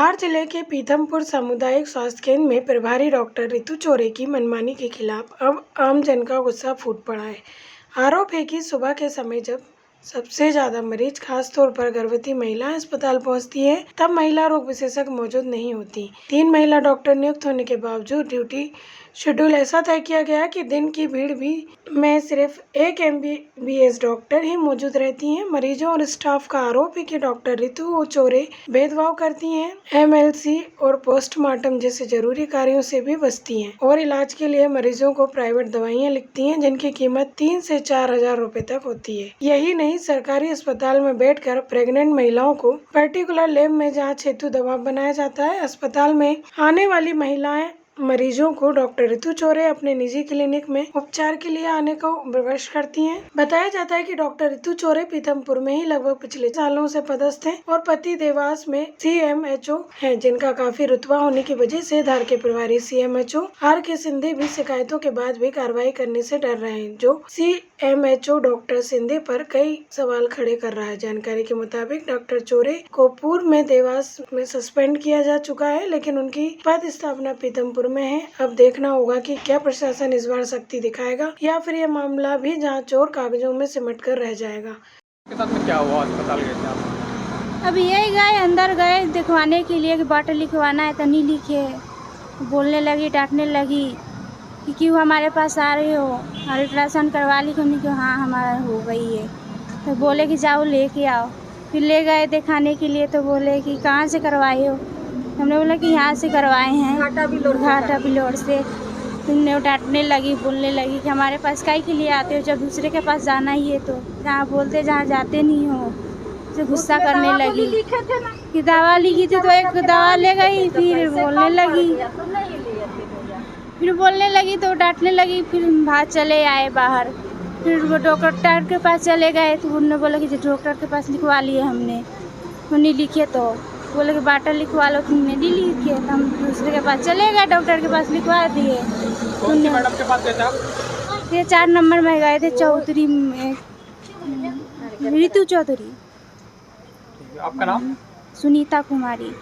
धार जिले के पीथमपुर सामुदायिक स्वास्थ्य केंद्र में प्रभारी डॉक्टर रितु चौरे की मनमानी के खिलाफ अब आम जन का गुस्सा फूट पड़ा है। आरोप है कि सुबह के समय जब सबसे ज्यादा मरीज खासतौर पर गर्भवती महिला अस्पताल पहुंचती है, तब महिला रोग विशेषज्ञ मौजूद नहीं होती। 3 महिला डॉक्टर नियुक्त होने के बावजूद ड्यूटी शेड्यूल ऐसा तय किया गया कि दिन की भीड़ भी में सिर्फ 1 MBBS डॉक्टर ही मौजूद रहती हैं। मरीजों और स्टाफ का आरोप है कि डॉक्टर रितु चौरे भेदभाव करती हैं, MLC और पोस्टमार्टम जैसे जरूरी कार्यों से भी बचती हैं और इलाज के लिए मरीजों को प्राइवेट दवाइयां लिखती हैं, जिनकी कीमत 3 से 4 हजार रुपए तक होती है। यही नहीं, सरकारी अस्पताल में बैठकर प्रेग्नेंट महिलाओं को पर्टिकुलर लैब में जांच हेतु दबाव बनाया जाता है। अस्पताल में आने वाली महिलाएं मरीजों को डॉक्टर रितु चौरे अपने निजी क्लिनिक में उपचार के लिए आने को विवश करती हैं। बताया जाता है कि डॉक्टर रितु चौरे पीथमपुर में ही लगभग पिछले सालों से पदस्थ हैं और पति देवास में CMHO हैं, जिनका काफी रुतबा होने की वजह से धार के प्रभारी CMHO RK सिंधे भी शिकायतों के बाद भी कार्रवाई करने से डर रहे हैं, जो CMHO डॉक्टर सिंधे पर कई सवाल खड़े कर रहा है। जानकारी के मुताबिक डॉक्टर चौरे को पूर्व में देवास में सस्पेंड किया जा चुका है, लेकिन उनकी पद स्थापना पीथमपुर में है। अब देखना होगा कि क्या प्रशासन इस बार सख्ती दिखाएगा या फिर यह मामला भी जांच और कागजों में सिमट कर रह जाएगा। के साथ में क्या हुआ? अस्पताल गए थे आप? अब यही गए, अंदर गए दिखवाने के लिए कि बॉटल लिखवाना है तो नहीं लिखे। बोलने लगी, डांटने लगी कि क्यों हमारे पास आ रही हो, अल्ट्रासाउंड करवा ली। हमने कहा हाँ हमारा हो गई है। तो बोले कि जाओ लेके आओ। फिर ले गए दिखाने के लिए तो बोले कि कहाँ से करवाए हो। हमने बोला कि यहाँ से करवाए हैं, घाटा बिलोर से। तुमने डांटने लगी, बोलने लगी कि हमारे पास काहे के लिए आते हो जब दूसरे के पास जाना ही है। तो जहाँ बोलते जहाँ जाते नहीं हो, तो गुस्सा करने लगी कि दवा लिखी थी तो एक दवा ले गई, फिर बोलने लगी तो डांटने लगी। फिर बाहर चले आए बाहर, फिर वो डॉक्टर के पास चले गए तो उन्होंने बोला कि डॉक्टर के पास लिखवा लिए हमने। नहीं लिखे तो बोले कि बाटल लिखवा लो, तुमने नहीं लिखे। तो हम दूसरे के पास चले गए, डॉक्टर के पास लिखवा दिए। कौन सी मैडम के पास गए थे आप? ये 4 नंबर में गए थे, चौधरी में, रितु चौधरी। आपका नाम? सुनीता कुमारी।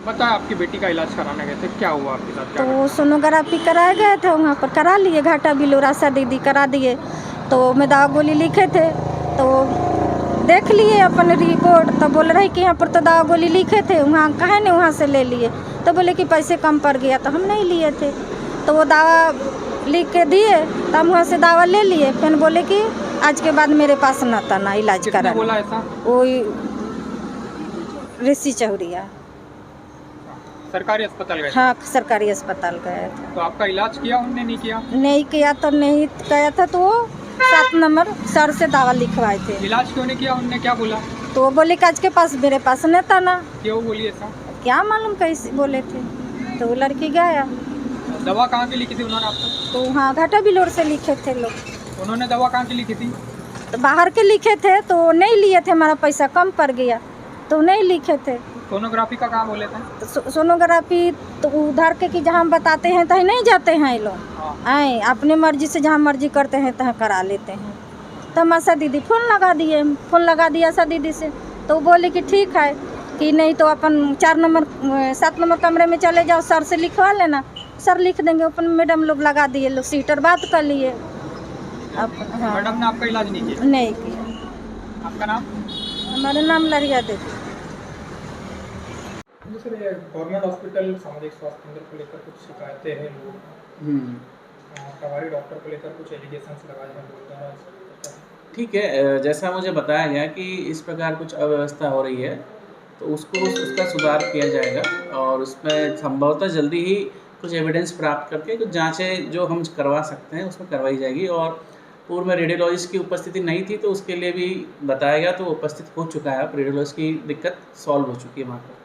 बताया आपकी बेटी का इलाज कराने गए थे, क्या हुआ आपके साथ? तो सोनोग्राफी कराए गए थे, वहाँ पर करा लिए, घाटा बिलोर आशा दीदी करा दिए। तो मैं दवा गोली लिखे थे तो देख लिए अपन रिपोर्ट, तो बोल रहे कि यहाँ पर तो दवा गोली लिखे थे, वहाँ कहे नहीं वहाँ से ले लिए। तो बोले कि पैसे कम पड़ गया, तो हम नहीं लिए थे। तो वो दवा लिख के दिए, तो हम वहाँ से दवा ले लिए। फिर बोले कि आज के बाद मेरे पास न था ना इलाज करा। बोला ऐसा? वो ऋषि चौरिया सरकारी अस्पताल गए? हाँ, सरकारी अस्पताल गए थे। तो आपका इलाज किया उन्होंने? नहीं किया? नहीं किया तो नहीं किया था, तो वो 7 नंबर सर से दवा लिखवाए थे। इलाज क्यों नहीं किया? उन्होंने क्या बोला? तो वो बोले कि आज के पास मेरे पास नहीं था ना। क्यों बोली ऐसा? क्या मालूम कैसे बोले थे। तो वो लड़की गया। दवा कहाँ की लिखी थी उन्होंने आपको? तो हाँ, घाटा बिलोर से लिखे थे लोग। उन्होंने दवा कहाँ की लिखी थी? तो बाहर के लिखे थे, तो नहीं लिए थे, हमारा पैसा कम पड़ गया तो नहीं लिखे थे। सोनोग्राफी का कहाँ बोले थे? तो सोनोग्राफी तो उधर के कि जहाँ बताते हैं तहीं नहीं जाते हैं ये लोग। आए अपने मर्जी से जहाँ मर्जी करते हैं तहाँ करा लेते हैं। तो हम आशा दीदी फोन लगा दिया आशा दीदी से। तो वो बोले कि ठीक है, कि नहीं तो अपन 7 नंबर कमरे में चले जाओ, सर से लिखवा लेना, सर लिख देंगे। अपन मैडम लोग लगा दिए, लोग सीटर बात कर लिए। अब हाँ, मैडम ने आपका इलाज नहीं किया? नहीं किया। आपका नाम? हमारा नाम लरिया देवी। सर, ये गवर्नमेंट हॉस्पिटल सामुदायिक स्वास्थ्य केंद्र को लेकर कुछ शिकायतें हैं लोगों, प्रभारी डॉक्टर को लेकर कुछ एलिगेशंस लगाए हैं। ठीक है, जैसा मुझे बताया गया कि इस प्रकार कुछ अव्यवस्था हो रही है, तो उसका सुधार किया जाएगा और उसमें संभवतः जल्दी ही कुछ एविडेंस प्राप्त करके कुछ जांचें जो हम करवा सकते हैं उसमें करवाई जाएगी। और पूर्व में रेडियोलॉजिस्ट की उपस्थिति नहीं थी तो उसके लिए भी बताया गया, तो उपस्थित हो चुका है। अब रेडियोलॉजिस्ट की दिक्कत सॉल्व हो चुकी है वहाँ पर।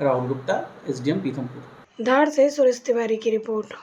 राहुल गुप्ता, SDM पीथमपुर। धार से सुरेश तिवारी की रिपोर्ट।